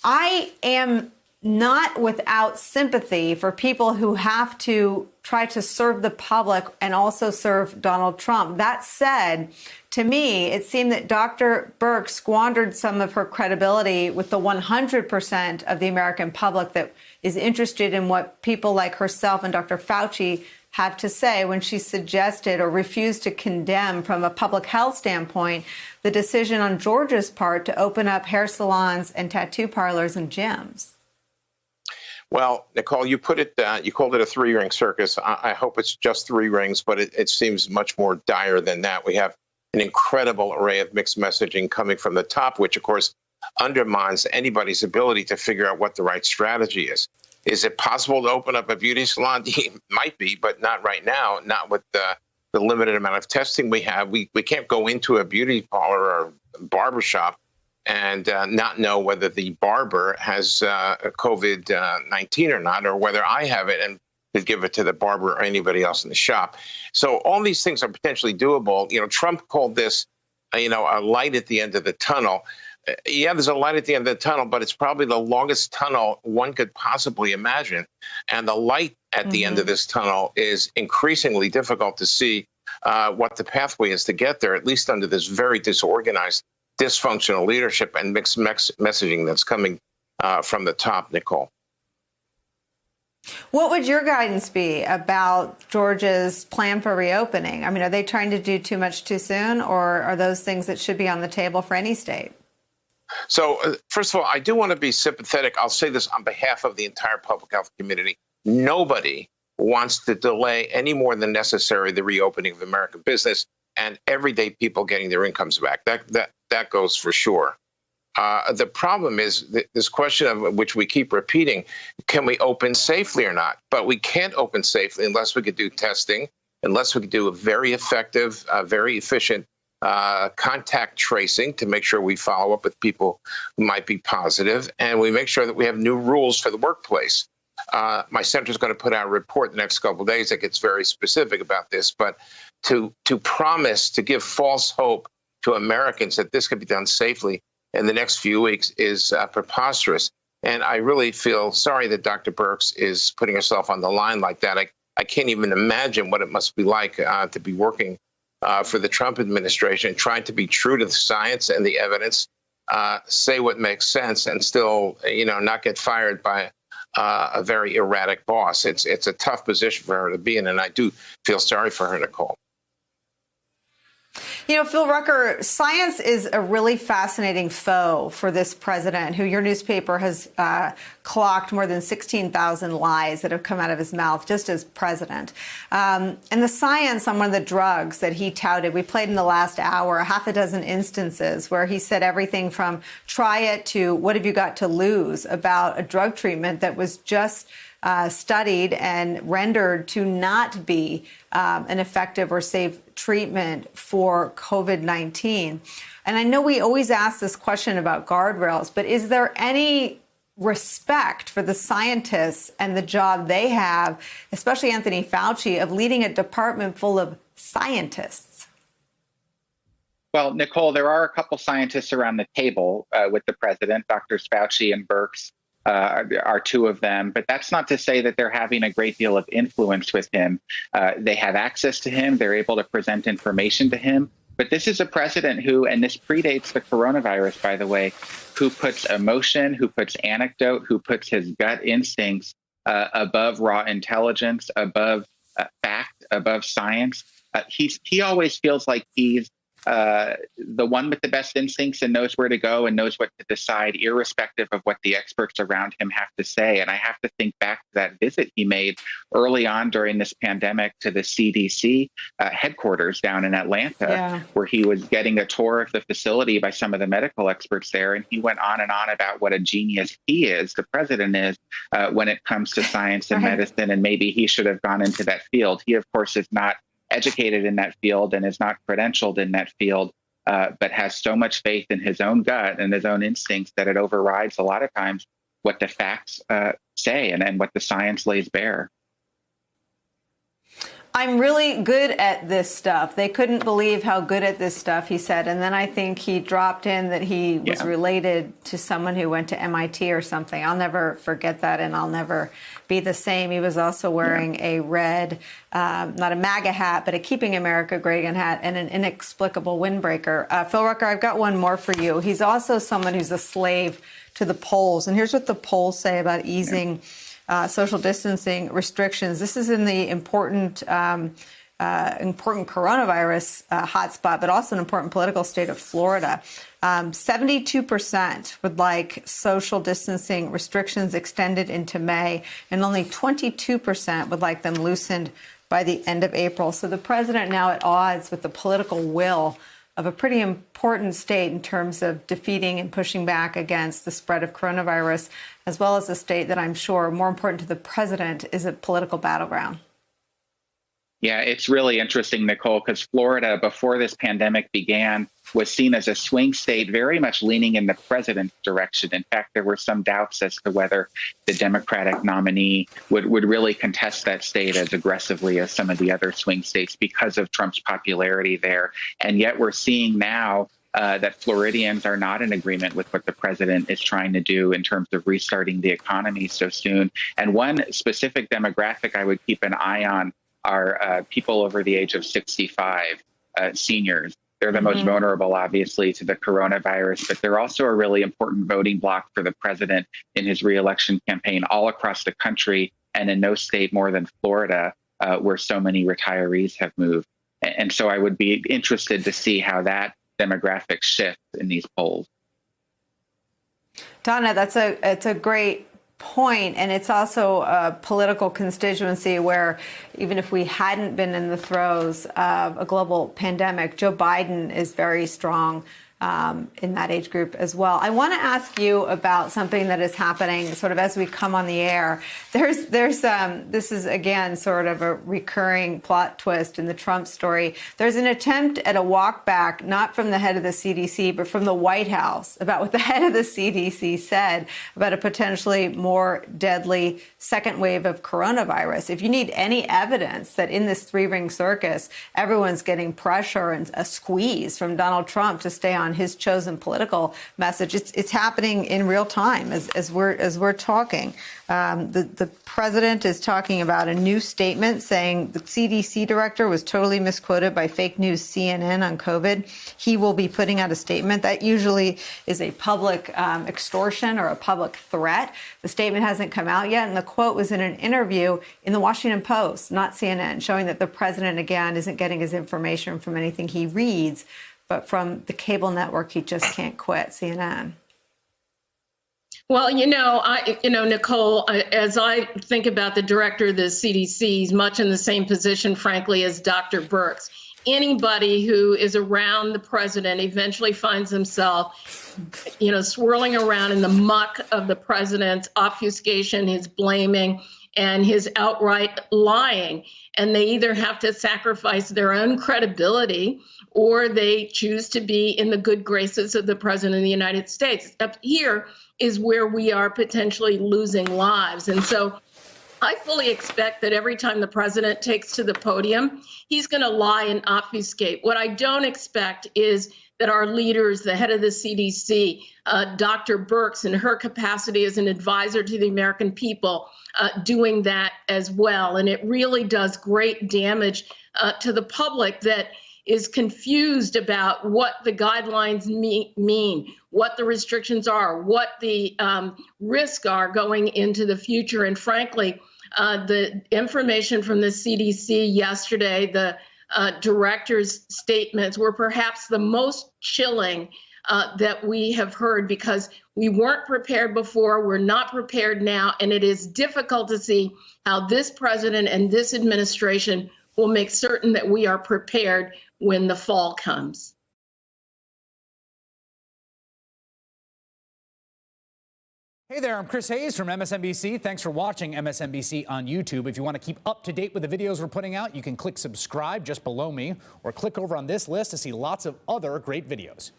I am not without sympathy for people who have to try to serve the public and also serve Donald Trump. That said, to me, it seemed that Dr. Birx squandered some of her credibility with the 100% of the American public that is interested in what people like herself and Dr. Fauci have to say when she suggested or refused to condemn, from a public health standpoint, the decision on Georgia's part to open up hair salons and tattoo parlors and gyms. Well, Nicolle, you put it, you called it a three-ring circus. I hope it's just three rings, but it seems much more dire than that. We have an incredible array of mixed messaging coming from the top, which, of course, undermines anybody's ability to figure out what the right strategy is. Is it possible to open up a beauty salon? It might be, but not right now, not with the limited amount of testing we have. We can't go into a beauty parlor or barbershop and not know whether the barber has COVID-19 or not, or whether I have it and could give it to the barber or anybody else in the shop. So all these things are potentially doable. You know, Trump called this, a light at the end of the tunnel. Yeah, there's a light at the end of the tunnel, but it's probably the longest tunnel one could possibly imagine. And the light at the end of this tunnel is increasingly difficult to see what the pathway is to get there, at least under this very disorganized, dysfunctional leadership and mixed messaging that's coming from the top, Nicolle. What would your guidance be about Georgia's plan for reopening? I mean, are they trying to do too much too soon, or are those things that should be on the table for any state? So, first of all, I do want to be sympathetic. I'll say this on behalf of the entire public health community. Nobody wants to delay any more than necessary the reopening of American business and everyday people getting their incomes back. That goes for sure. The problem is this question of which we keep repeating: can we open safely or not? But we can't open safely unless we could do testing, unless we could do a very effective, very efficient contact tracing to make sure we follow up with people who might be positive, and we make sure that we have new rules for the workplace. My center is going to put out a report in the next couple of days that gets very specific about this, but to promise to give false hope to Americans that this could be done safely in the next few weeks is preposterous. And I really feel sorry that Dr. Birx is putting herself on the line like that. I can't even imagine what it must be like to be working for the Trump administration, trying to be true to the science and the evidence, say what makes sense, and still, not get fired by a very erratic boss. It's a tough position for her to be in, and I do feel sorry for her, Nicolle. Phil Rucker, science is a really fascinating foe for this president, who your newspaper has clocked more than 16,000 lies that have come out of his mouth just as president. And the science on one of the drugs that he touted, we played in the last hour, half a dozen instances where he said everything from try it to what have you got to lose about a drug treatment that was just studied and rendered to not be an effective or safe treatment for COVID-19. And I know we always ask this question about guardrails, but is there any respect for the scientists and the job they have, especially Anthony Fauci, of leading a department full of scientists? Well, Nicolle, there are a couple scientists around the table with the president. Drs. Fauci and Birx are two of them, but that's not to say that they're having a great deal of influence with him. They have access to him. They're able to present information to him. But this is a president who, and this predates the coronavirus, by the way, who puts emotion, who puts anecdote, who puts his gut instincts above raw intelligence, above fact, above science. He always feels like he's the one with the best instincts and knows where to go and knows what to decide, irrespective of what the experts around him have to say. And I have to think back to that visit he made early on during this pandemic to the CDC headquarters down in Atlanta, where he was getting a tour of the facility by some of the medical experts there. And he went on and on about what a genius he is, the president is, when it comes to science and medicine. And maybe he should have gone into that field. He, of course, is not educated in that field and is not credentialed in that field, but has so much faith in his own gut and his own instincts that it overrides a lot of times what the facts say and what the science lays bare. I'm really good at this stuff. They couldn't believe how good at this stuff, he said. And then I think he dropped in that he was related to someone who went to MIT or something. I'll never forget that, and I'll never be the same. He was also wearing a red, not a MAGA hat, but a Keeping America Great Again hat and an inexplicable windbreaker. Phil Rucker, I've got one more for you. He's also someone who's a slave to the polls. And here's what the polls say about easing social distancing restrictions. This is in the important coronavirus hotspot, but also an important political state of Florida. 72% would like social distancing restrictions extended into May, and only 22% would like them loosened by the end of April. So the president now at odds with the political will of a pretty important state in terms of defeating and pushing back against the spread of coronavirus, as well as a state that I'm sure, more important to the president, is a political battleground. Yeah, it's really interesting, Nicolle, because Florida, before this pandemic began, was seen as a swing state, very much leaning in the president's direction. In fact, there were some doubts as to whether the Democratic nominee would really contest that state as aggressively as some of the other swing states because of Trump's popularity there. And yet we're seeing now that Floridians are not in agreement with what the president is trying to do in terms of restarting the economy so soon. And one specific demographic I would keep an eye on are people over the age of 65, seniors. They're the most vulnerable, obviously, to the coronavirus, but they're also a really important voting bloc for the president in his reelection campaign all across the country, and in no state more than Florida, where so many retirees have moved. And so I would be interested to see how that demographic shifts in these polls. Donna, it's a great point, and it's also a political constituency where even if we hadn't been in the throes of a global pandemic, Joe Biden is very strong in that age group as well. I want to ask you about something that is happening sort of as we come on the air. There's this is again sort of a recurring plot twist in the Trump story. There's an attempt at a walk back, not from the head of the CDC, but from the White House, about what the head of the CDC said about a potentially more deadly second wave of coronavirus. If you need any evidence that in this three-ring circus, everyone's getting pressure and a squeeze from Donald Trump to stay on his chosen political message, it's happening in real time as we're talking. The president is talking about a new statement saying the CDC director was totally misquoted by fake news CNN on COVID. He will be putting out a statement. That usually is a public extortion or a public threat. The statement hasn't come out yet, and the quote was in an interview in the Washington Post, not CNN, showing that the president, again, isn't getting his information from anything he reads, but from the cable network he just can't quit, CNN. Well, Nicolle, as I think about the director of the CDC, he's much in the same position, frankly, as Dr. Birx. Anybody who is around the president eventually finds himself, swirling around in the muck of the president's obfuscation, his blaming, and his outright lying. And they either have to sacrifice their own credibility or they choose to be in the good graces of the president of the United States. Up here is where we are potentially losing lives. And so I fully expect that every time the president takes to the podium, he's going to lie and obfuscate. What I don't expect is that our leaders, the head of the CDC, Dr. Birx, in her capacity as an advisor to the American people, doing that as well. And it really does great damage to the public that is confused about what the guidelines mean, what the restrictions are, what the risks are going into the future. And frankly, the information from the CDC yesterday, the director's statements were perhaps the most chilling that we have heard, because we weren't prepared before, we're not prepared now, and it is difficult to see how this president and this administration will make certain that we are prepared when the fall comes. Hey there, I'm Chris Hayes from MSNBC. Thanks for watching MSNBC on YouTube. If you want to keep up to date with the videos we're putting out, you can click subscribe just below me or click over on this list to see lots of other great videos.